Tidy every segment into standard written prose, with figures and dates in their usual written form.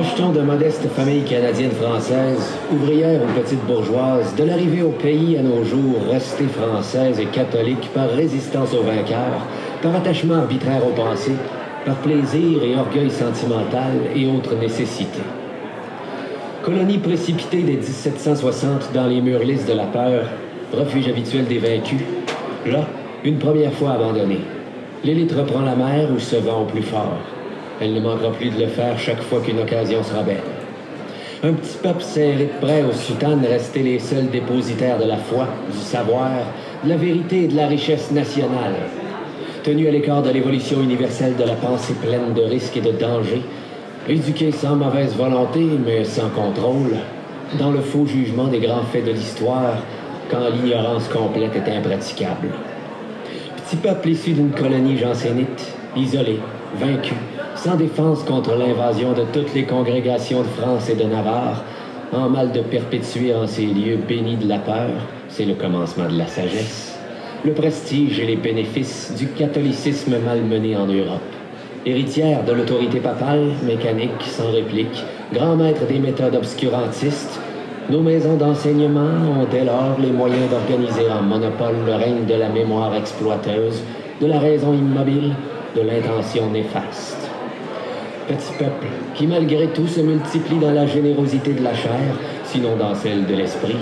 Rejetons de modestes familles canadiennes françaises, ouvrières ou petites bourgeoises, de l'arrivée au pays à nos jours, restées françaises et catholiques par résistance aux vainqueurs, par attachement arbitraire au passé, par plaisir et orgueil sentimental et autres nécessités. Colonie précipitée dès 1760 dans les murs lisses de la peur, refuge habituel des vaincus, là, une première fois abandonnée. L'élite reprend la mer ou se vend au plus fort. Elle ne manquera plus de le faire chaque fois qu'une occasion sera belle. Un petit peuple serré de près aux soutanes restés les seuls dépositaires de la foi, du savoir, de la vérité et de la richesse nationale. Tenus à l'écart de l'évolution universelle de la pensée pleine de risques et de dangers, éduqués sans mauvaise volonté, mais sans contrôle, dans le faux jugement des grands faits de l'histoire, quand l'ignorance complète est impraticable. Petit peuple issu d'une colonie jansénite, isolé, vaincu, sans défense contre l'invasion de toutes les congrégations de France et de Navarre, en mal de perpétuer en ces lieux bénis de la peur, c'est le commencement de la sagesse, le prestige et les bénéfices du catholicisme malmené en Europe. Héritière de l'autorité papale, mécanique, sans réplique, grand maître des méthodes obscurantistes, nos maisons d'enseignement ont dès lors les moyens d'organiser en monopole le règne de la mémoire exploiteuse, de la raison immobile, de l'intention néfaste. Petit peuple qui malgré tout se multiplie dans la générosité de la chair, sinon dans celle de l'esprit,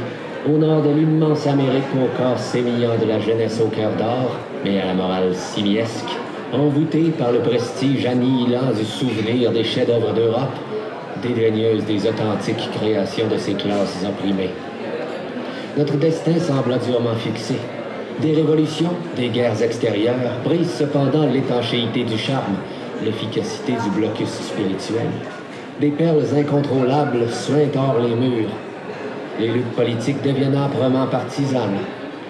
au nord de l'immense Amérique au corps sémillant de la jeunesse au cœur d'or, mais à la morale simiesque, envoûté par le prestige annihilant du souvenir des chefs-d'œuvre d'Europe, dédaigneuse des authentiques créations de ces classes opprimées. Notre destin sembla durement fixé. Des révolutions, des guerres extérieures brisent cependant l'étanchéité du charme, l'efficacité du blocus spirituel. Des perles incontrôlables suintent hors les murs. Les luttes politiques deviennent âprement partisanes.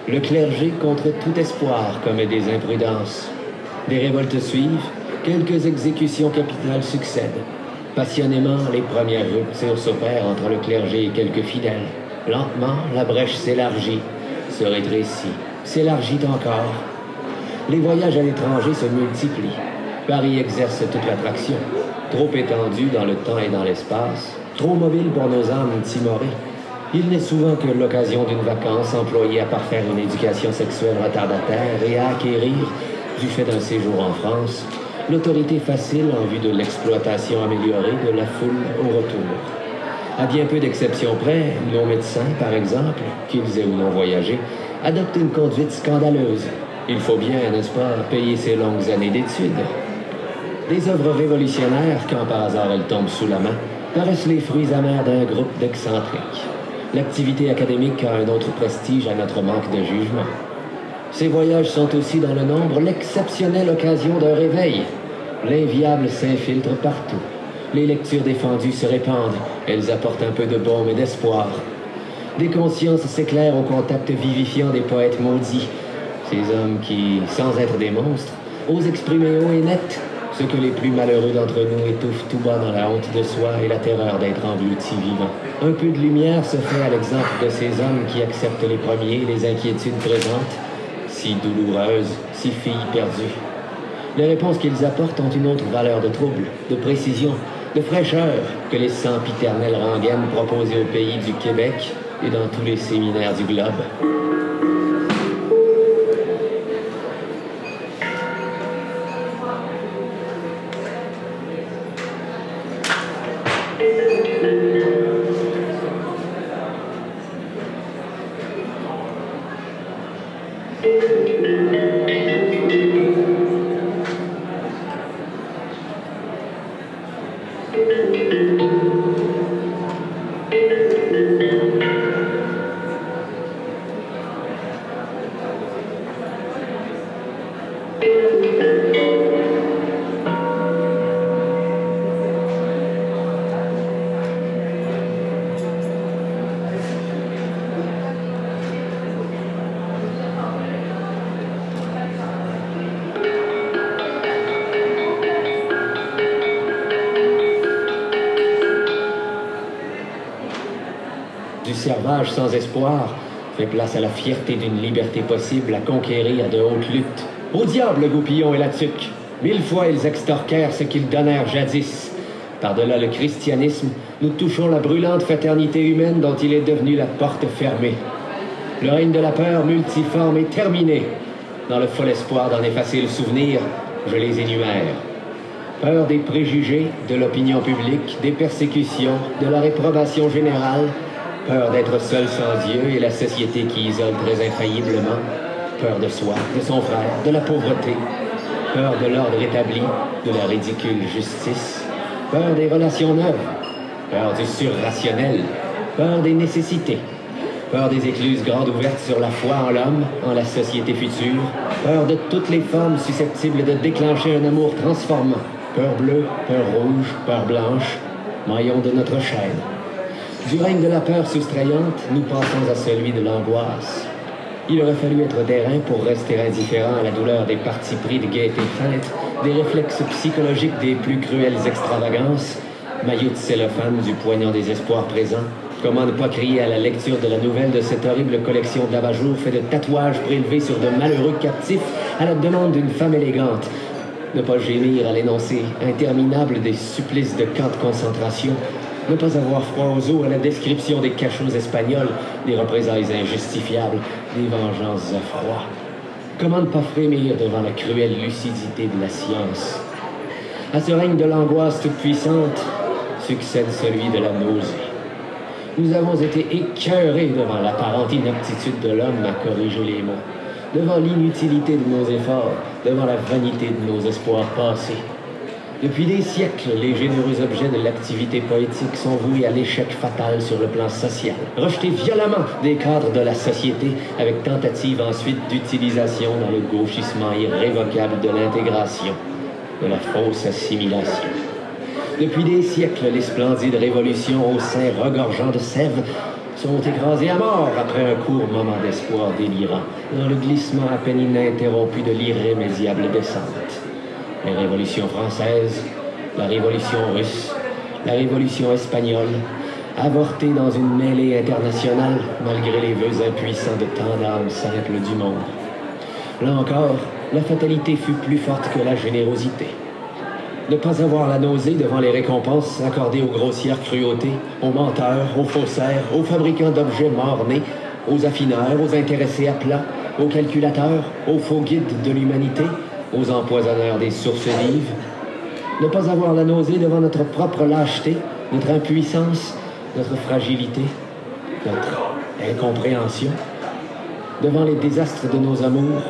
Le clergé, contre tout espoir, commet des imprudences. Des révoltes suivent, quelques exécutions capitales succèdent. Passionnément, les premières ruptures s'opèrent entre le clergé et quelques fidèles. Lentement, la brèche s'élargit, se rétrécit, s'élargit encore. Les voyages à l'étranger se multiplient. Paris exerce toute l'attraction, trop étendu dans le temps et dans l'espace, trop mobile pour nos âmes timorées. Il n'est souvent que l'occasion d'une vacance employée à parfaire une éducation sexuelle retardataire et à acquérir, du fait d'un séjour en France, l'autorité facile en vue de l'exploitation améliorée de la foule au retour. À bien peu d'exceptions près, nos médecins, par exemple, qu'ils aient ou non voyagé, adoptent une conduite scandaleuse. Il faut bien, n'est-ce pas, payer ses longues années d'études. Des œuvres révolutionnaires, quand par hasard elles tombent sous la main, paraissent les fruits amers d'un groupe d'excentriques. L'activité académique a un autre prestige à notre manque de jugement. Ces voyages sont aussi dans le nombre l'exceptionnelle occasion d'un réveil. L'inviable s'infiltre partout. Les lectures défendues se répandent. Elles apportent un peu de baume et d'espoir. Des consciences s'éclairent au contact vivifiant des poètes maudits. Ces hommes qui, sans être des monstres, osent exprimer haut et net ce que les plus malheureux d'entre nous étouffent tout bas dans la honte de soi et la terreur d'être engloutis vivants. Un peu de lumière se fait à l'exemple de ces hommes qui acceptent les premiers les inquiétudes présentes, si douloureuses, si filles perdues. Les réponses qu'ils apportent ont une autre valeur de trouble, de précision, de fraîcheur que les sempiternelles rengaines proposées au pays du Québec et dans tous les séminaires du globe. Du servage sans espoir fait place à la fierté d'une liberté possible à conquérir de hautes luttes. Au diable le goupillon et la tuque! 1000 fois ils extorquèrent ce qu'ils donnèrent jadis. Par-delà le christianisme, nous touchons la brûlante fraternité humaine dont il est devenu la porte fermée. Le règne de la peur multiforme est terminé. Dans le fol espoir d'en effacer le souvenir, je les énumère. Peur des préjugés, de l'opinion publique, des persécutions, de la réprobation générale, peur d'être seul sans Dieu et la société qui isole très infailliblement, peur de soi, de son frère, de la pauvreté, peur de l'ordre établi, de la ridicule justice, peur des relations neuves, peur du surrationnel, peur des nécessités, peur des écluses grandes ouvertes sur la foi en l'homme, en la société future, peur de toutes les formes susceptibles de déclencher un amour transformant, peur bleue, peur rouge, peur blanche, maillon de notre chaîne. Du règne de la peur soustrayante, nous passons à celui de l'angoisse. Il aurait fallu être d'airain pour rester indifférent à la douleur des partis pris de gaieté feinte, des réflexes psychologiques des plus cruelles extravagances, maillot de cellophane du poignant des espoirs présents. Comment ne pas crier à la lecture de la nouvelle de cette horrible collection d'abat-jours fait de tatouages prélevés sur de malheureux captifs à la demande d'une femme élégante. Ne pas gémir à l'énoncé interminable des supplices de camps de concentration. Ne pas avoir froid aux os à la description des cachots espagnols, des représailles injustifiables, des vengeances à froid. Comment ne pas frémir devant la cruelle lucidité de la science? À ce règne de l'angoisse toute puissante succède celui de la nausée. Nous avons été écœurés devant l'apparente inaptitude de l'homme à corriger les maux, devant l'inutilité de nos efforts, devant la vanité de nos espoirs passés. Depuis des siècles, les généreux objets de l'activité poétique sont voués à l'échec fatal sur le plan social, rejetés violemment des cadres de la société, avec tentative ensuite d'utilisation dans le gauchissement irrévocable de l'intégration, de la fausse assimilation. Depuis des siècles, les splendides révolutions au sein regorgeant de sève sont écrasées à mort après un court moment d'espoir délirant, dans le glissement à peine ininterrompu de l'irrémédiable descente. Les révolutions françaises, la révolution russe, la révolution espagnole, avortées dans une mêlée internationale malgré les vœux impuissants de tant d'âmes simples du monde. Là encore, la fatalité fut plus forte que la générosité. Ne pas avoir la nausée devant les récompenses accordées aux grossières cruautés, aux menteurs, aux faussaires, aux fabricants d'objets mort-nés, aux affineurs, aux intéressés à plat, aux calculateurs, aux faux guides de l'humanité, aux empoisonneurs des sources vives. Ne pas avoir la nausée devant notre propre lâcheté, notre impuissance, notre fragilité, notre incompréhension, devant les désastres de nos amours.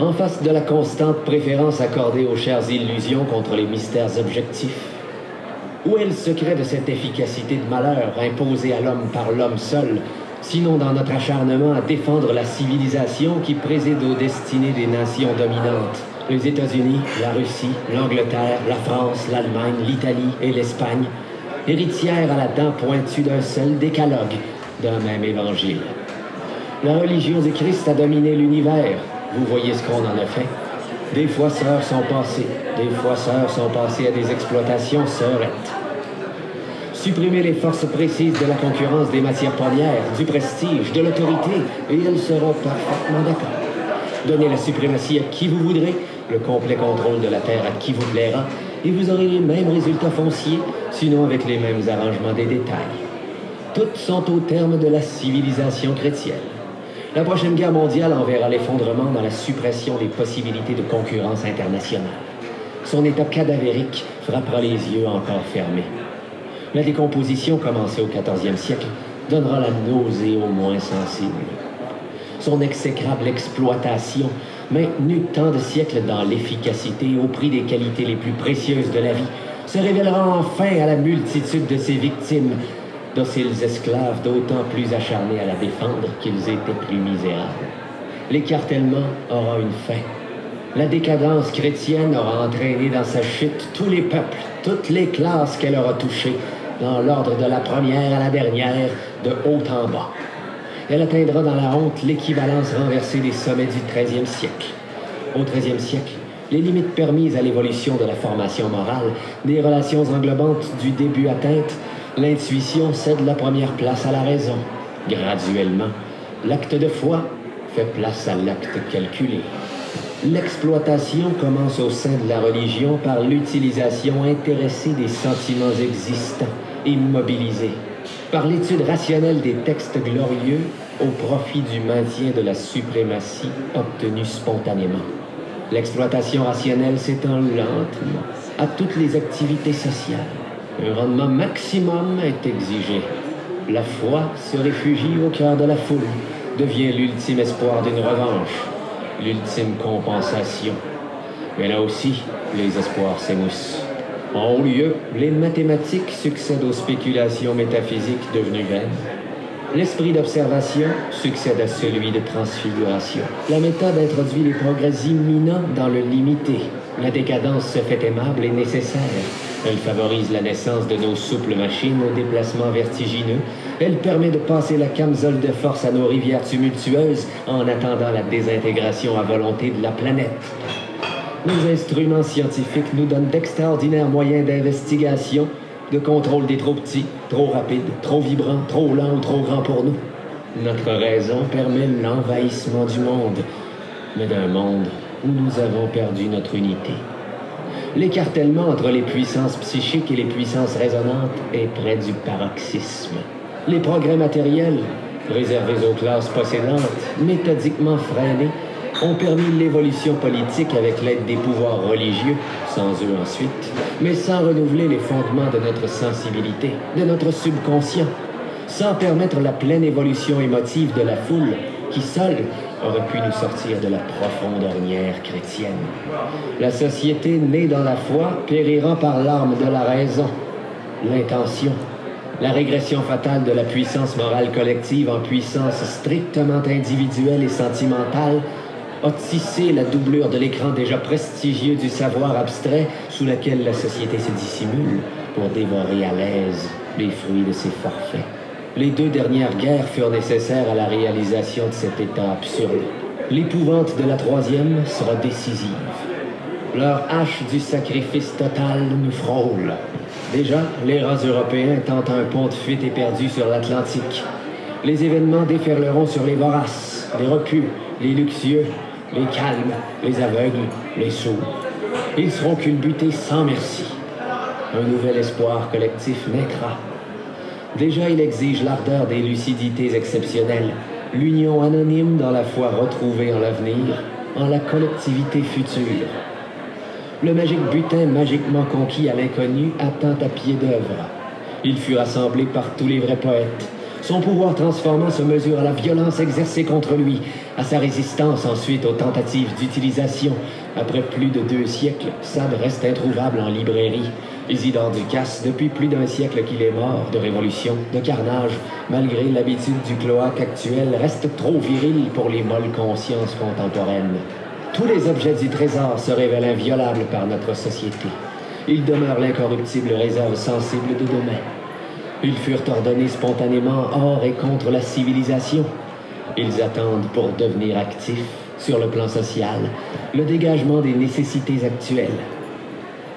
en face de la constante préférence accordée aux chères illusions contre les mystères objectifs? Où est le secret de cette efficacité de malheur imposée à l'homme par l'homme seul, sinon dans notre acharnement à défendre la civilisation qui préside aux destinées des nations dominantes? Les États-Unis, la Russie, l'Angleterre, la France, l'Allemagne, l'Italie et l'Espagne, héritières à la dent pointue d'un seul décalogue, d'un même évangile. La religion du Christ a dominé l'univers. Vous voyez ce qu'on en a fait. Des fois sœurs sont passées à des exploitations sœurettes. Supprimer les forces précises de la concurrence des matières premières, du prestige, de l'autorité, et elles seront parfaitement d'accord. Donnez la suprématie à qui vous voudrez, le complet contrôle de la terre à qui vous plaira, et vous aurez les mêmes résultats fonciers, sinon avec les mêmes arrangements des détails. Toutes sont au terme de la civilisation chrétienne. La prochaine guerre mondiale enverra l'effondrement dans la suppression des possibilités de concurrence internationale. Son état cadavérique frappera les yeux encore fermés. La décomposition commencée au XIVe siècle donnera la nausée aux moins sensibles. Son exécrable exploitation, maintenue tant de siècles dans l'efficacité au prix des qualités les plus précieuses de la vie, se révélera enfin à la multitude de ses victimes, dociles esclaves d'autant plus acharnés à la défendre qu'ils étaient plus misérables. L'écartèlement aura une fin. La décadence chrétienne aura entraîné dans sa chute tous les peuples, toutes les classes qu'elle aura touchées, dans l'ordre de la première à la dernière, de haut en bas. Elle atteindra dans la honte l'équivalence renversée des sommets du XIIIe siècle. Au XIIIe siècle, les limites permises à l'évolution de la formation morale, des relations englobantes du début atteintes, l'intuition cède la première place à la raison. Graduellement, l'acte de foi fait place à l'acte calculé. L'exploitation commence au sein de la religion par l'utilisation intéressée des sentiments existants, immobilisés, par l'étude rationnelle des textes glorieux au profit du maintien de la suprématie obtenue spontanément. L'exploitation rationnelle s'étend lentement à toutes les activités sociales. Un rendement maximum est exigé. La foi se réfugie au cœur de la foule, devient l'ultime espoir d'une revanche, l'ultime compensation. Mais là aussi, les espoirs s'émoussent. En haut lieu, les mathématiques succèdent aux spéculations métaphysiques devenues vaines. L'esprit d'observation succède à celui de transfiguration. La méthode introduit les progrès imminents dans le limité. La décadence se fait aimable et nécessaire. Elle favorise la naissance de nos souples machines aux déplacements vertigineux. Elle permet de passer la camisole de force à nos rivières tumultueuses en attendant la désintégration à volonté de la planète. Nos instruments scientifiques nous donnent d'extraordinaires moyens d'investigation, de contrôle des trop petits, trop rapides, trop vibrants, trop lents ou trop grands pour nous. Notre raison permet l'envahissement du monde, mais d'un monde où nous avons perdu notre unité. L'écartèlement entre les puissances psychiques et les puissances raisonnantes est près du paroxysme. Les progrès matériels, réservés aux classes possédantes, méthodiquement freinés, ont permis l'évolution politique avec l'aide des pouvoirs religieux, sans eux ensuite, mais sans renouveler les fondements de notre sensibilité, de notre subconscient, sans permettre la pleine évolution émotive de la foule qui, seule, aurait pu nous sortir de la profonde ornière chrétienne. La société née dans la foi périra par l'arme de la raison, l'intention, la régression fatale de la puissance morale collective en puissance strictement individuelle et sentimentale a tissé la doublure de l'écran déjà prestigieux du savoir abstrait sous laquelle la société se dissimule pour dévorer à l'aise les fruits de ses forfaits. Les 2 dernières guerres furent nécessaires à la réalisation de cet état absurde. L'épouvante de la 3e sera décisive. Leur hache du sacrifice total nous frôle. Déjà, les rats européens tentent un pont de fuite éperdu sur l'Atlantique. Les événements déferleront sur les voraces, les repus, les luxueux, les calmes, les aveugles, les sourds. Ils seront culbutés sans merci. Un nouvel espoir collectif naîtra. Déjà, il exige l'ardeur des lucidités exceptionnelles, l'union anonyme dans la foi retrouvée en l'avenir, en la collectivité future. Le magique butin magiquement conquis à l'inconnu attend à pied d'œuvre. Il fut rassemblé par tous les vrais poètes. Son pouvoir transformant se mesure à la violence exercée contre lui, à sa résistance ensuite aux tentatives d'utilisation. Après plus de 2 siècles, Sade reste introuvable en librairie. Isidore Ducasse, depuis plus d'1 siècle qu'il est mort, de révolution, de carnage, malgré l'habitude du cloaque actuel, reste trop viril pour les molles consciences contemporaines. Tous les objets du trésor se révèlent inviolables par notre société. Ils demeurent l'incorruptible réserve sensible de demain. Ils furent ordonnés spontanément hors et contre la civilisation. Ils attendent pour devenir actifs, sur le plan social, le dégagement des nécessités actuelles.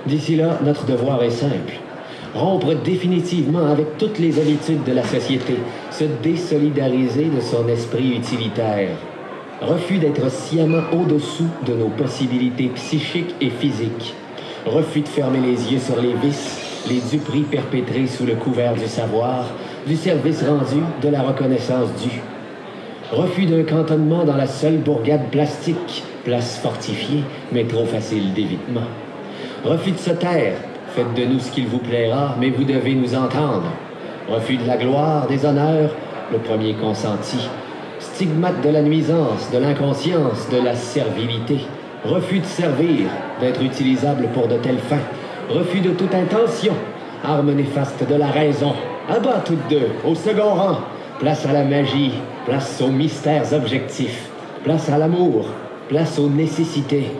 D'ici là, notre devoir est simple. Rompre définitivement avec toutes les habitudes de la société, se désolidariser de son esprit utilitaire. Refus d'être sciemment au-dessous de nos possibilités psychiques et physiques. Refus de fermer les yeux sur les vices, les duperies perpétrées sous le couvert du savoir, du service rendu, de la reconnaissance due. Refus d'un cantonnement dans la seule bourgade plastique, place fortifiée, mais trop facile d'évitement. Refus de se taire. Faites de nous ce qu'il vous plaira, mais vous devez nous entendre. Refus de la gloire, des honneurs, le premier consenti. Stigmate de la nuisance, de l'inconscience, de la servilité. Refus de servir, d'être utilisable pour de telles fins. Refus de toute intention, arme néfaste de la raison. À bas toutes deux, au second rang. Place à la magie, place aux mystères objectifs. Place à l'amour, place aux nécessités.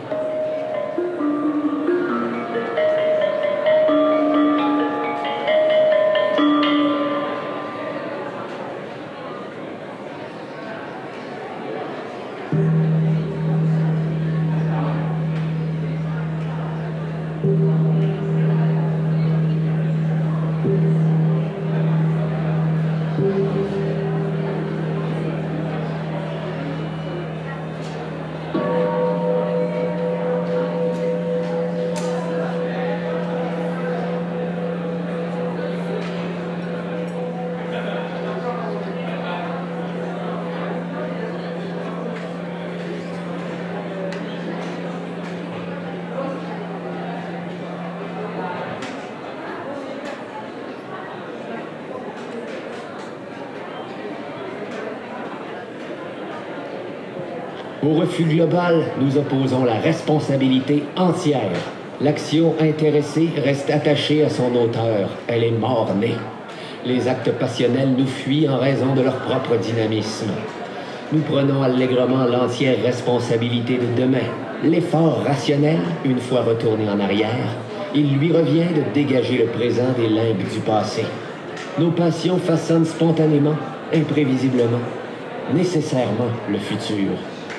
Au refus global, nous opposons la responsabilité entière. L'action intéressée reste attachée à son auteur. Elle est mort-née. Les actes passionnels nous fuient en raison de leur propre dynamisme. Nous prenons allègrement l'entière responsabilité de demain. L'effort rationnel, une fois retourné en arrière, il lui revient de dégager le présent des limbes du passé. Nos passions façonnent spontanément, imprévisiblement, nécessairement le futur.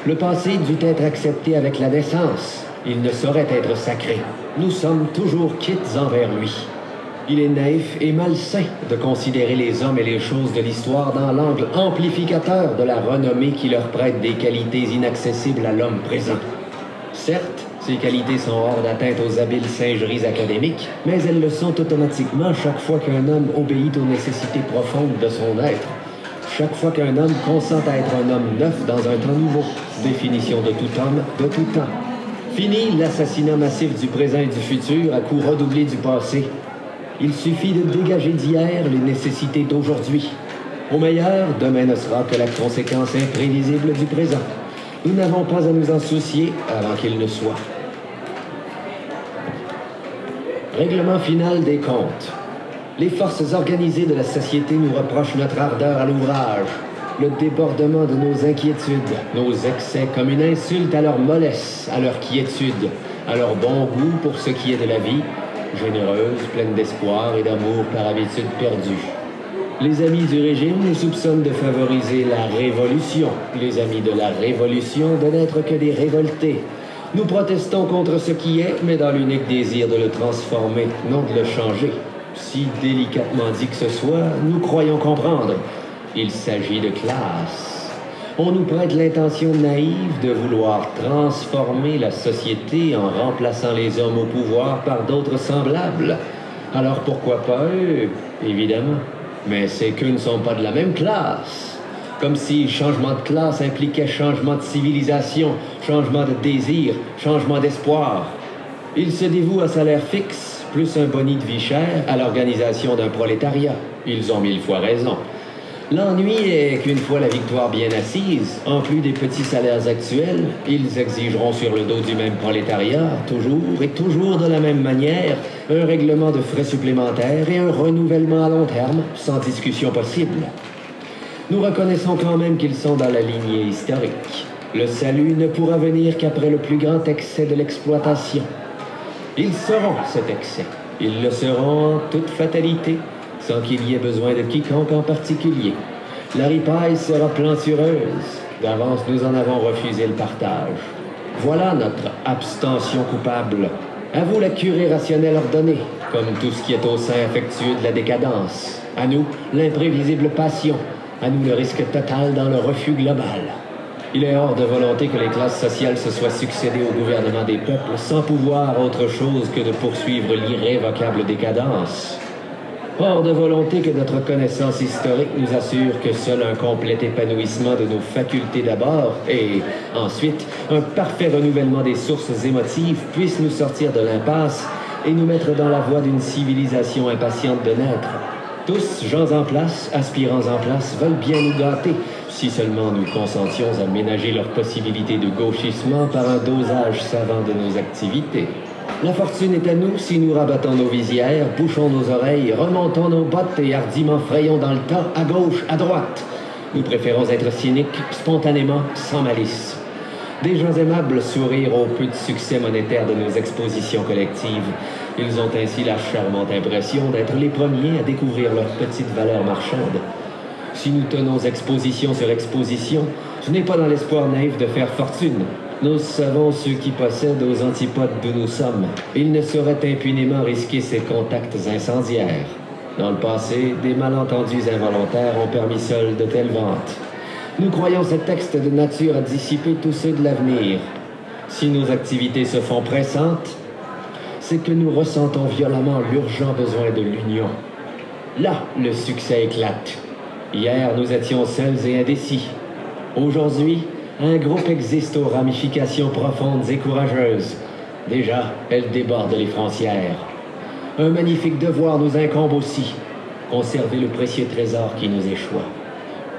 Le passé dut être accepté avec la naissance. Il ne saurait être sacré. Nous sommes toujours quittes envers lui. Il est naïf et malsain de considérer les hommes et les choses de l'histoire dans l'angle amplificateur de la renommée qui leur prête des qualités inaccessibles à l'homme présent. Certes, ces qualités sont hors d'atteinte aux habiles singeries académiques, mais elles le sont automatiquement chaque fois qu'un homme obéit aux nécessités profondes de son être. Chaque fois qu'un homme consent à être un homme neuf dans un temps nouveau. Définition de tout homme, de tout temps. Fini l'assassinat massif du présent et du futur à coups redoublés du passé. Il suffit de dégager d'hier les nécessités d'aujourd'hui. Au meilleur, demain ne sera que la conséquence imprévisible du présent. Nous n'avons pas à nous en soucier avant qu'il ne soit. Règlement final des comptes. Les forces organisées de la société nous reprochent notre ardeur à l'ouvrage, le débordement de nos inquiétudes, nos excès comme une insulte à leur mollesse, à leur quiétude, à leur bon goût pour ce qui est de la vie, généreuse, pleine d'espoir et d'amour par habitude perdue. Les amis du régime nous soupçonnent de favoriser la révolution, les amis de la révolution de n'être que des révoltés. Nous protestons contre ce qui est, mais dans l'unique désir de le transformer, non de le changer. Si délicatement dit que ce soit, nous croyons comprendre. Il s'agit de classe. On nous prête l'intention naïve de vouloir transformer la société en remplaçant les hommes au pouvoir par d'autres semblables. Alors pourquoi pas eux, évidemment. Mais c'est qu'eux ne sont pas de la même classe. Comme si changement de classe impliquait changement de civilisation, changement de désir, changement d'espoir. Ils se dévouent à salaire fixe, plus un boni de vie chère, à l'organisation d'un prolétariat. Ils ont 1000 fois raison. L'ennui est qu'une fois la victoire bien assise, en plus des petits salaires actuels, ils exigeront sur le dos du même prolétariat, toujours et toujours de la même manière, un règlement de frais supplémentaires et un renouvellement à long terme, sans discussion possible. Nous reconnaissons quand même qu'ils sont dans la lignée historique. Le salut ne pourra venir qu'après le plus grand excès de l'exploitation. Ils seront cet excès. Ils le seront en toute fatalité, sans qu'il y ait besoin de quiconque en particulier. La ripaille sera plantureuse. D'avance, nous en avons refusé le partage. Voilà notre abstention coupable. À vous la curée rationnelle ordonnée, comme tout ce qui est au sein affectueux de la décadence. À nous, l'imprévisible passion. À nous, le risque total dans le refus global. Il est hors de volonté que les classes sociales se soient succédées au gouvernement des peuples sans pouvoir autre chose que de poursuivre l'irrévocable décadence. Hors de volonté que notre connaissance historique nous assure que seul un complet épanouissement de nos facultés d'abord et, ensuite, un parfait renouvellement des sources émotives puisse nous sortir de l'impasse et nous mettre dans la voie d'une civilisation impatiente de naître. Tous, gens en place, aspirants en place, veulent bien nous gâter, si seulement nous consentions à ménager leurs possibilités de gauchissement par un dosage savant de nos activités. La fortune est à nous si nous rabattons nos visières, bouchons nos oreilles, remontons nos bottes et hardiment frayons dans le tas, à gauche, à droite. Nous préférons être cyniques, spontanément, sans malice. Des gens aimables sourirent au peu de succès monétaire de nos expositions collectives. Ils ont ainsi la charmante impression d'être les premiers à découvrir leur petite valeur marchande. Si nous tenons exposition sur exposition, ce n'est pas dans l'espoir naïf de faire fortune. Nous savons ceux qui possèdent aux antipodes d'où nous sommes. Ils ne sauraient impunément risquer ces contacts incendiaires. Dans le passé, des malentendus involontaires ont permis seuls de telles ventes. Nous croyons ce texte de nature à dissiper tous ceux de l'avenir. Si nos activités se font pressantes, c'est que nous ressentons violemment l'urgent besoin de l'union. Là, le succès éclate. Hier, nous étions seuls et indécis. Aujourd'hui, un groupe existe aux ramifications profondes et courageuses. Déjà, elles débordent les frontières. Un magnifique devoir nous incombe aussi, conserver le précieux trésor qui nous échoit.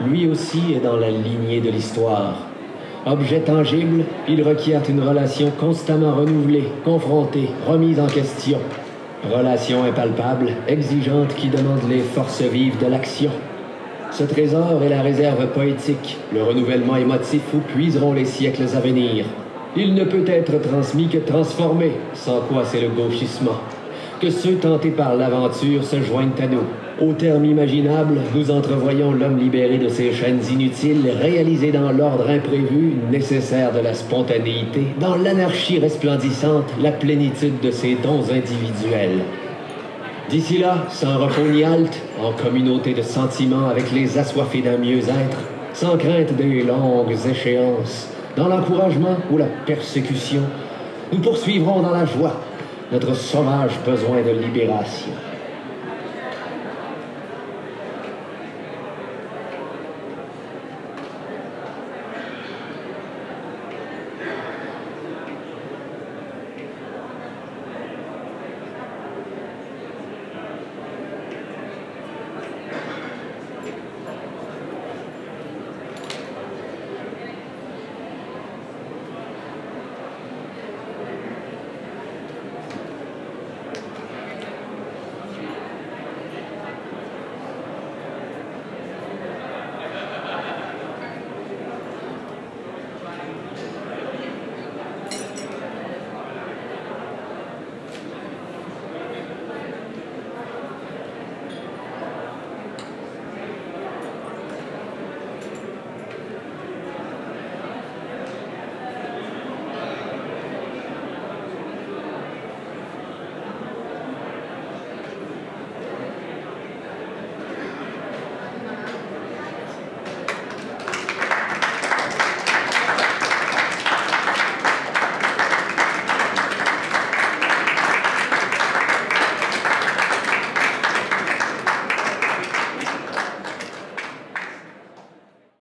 Lui aussi est dans la lignée de l'histoire. Objet tangible, il requiert une relation constamment renouvelée, confrontée, remise en question. Relation impalpable, exigeante qui demande les forces vives de l'action. Ce trésor est la réserve poétique, le renouvellement émotif où puiseront les siècles à venir. Il ne peut être transmis que transformé, sans quoi c'est le gauchissement. Que ceux tentés par l'aventure se joignent à nous. Au terme imaginable, nous entrevoyons l'homme libéré de ses chaînes inutiles, réalisé dans l'ordre imprévu, nécessaire de la spontanéité, dans l'anarchie resplendissante, la plénitude de ses dons individuels. D'ici là, sans repos ni halte, en communauté de sentiments avec les assoiffés d'un mieux-être, sans crainte des longues échéances, dans l'encouragement ou la persécution, nous poursuivrons dans la joie notre sauvage besoin de libération.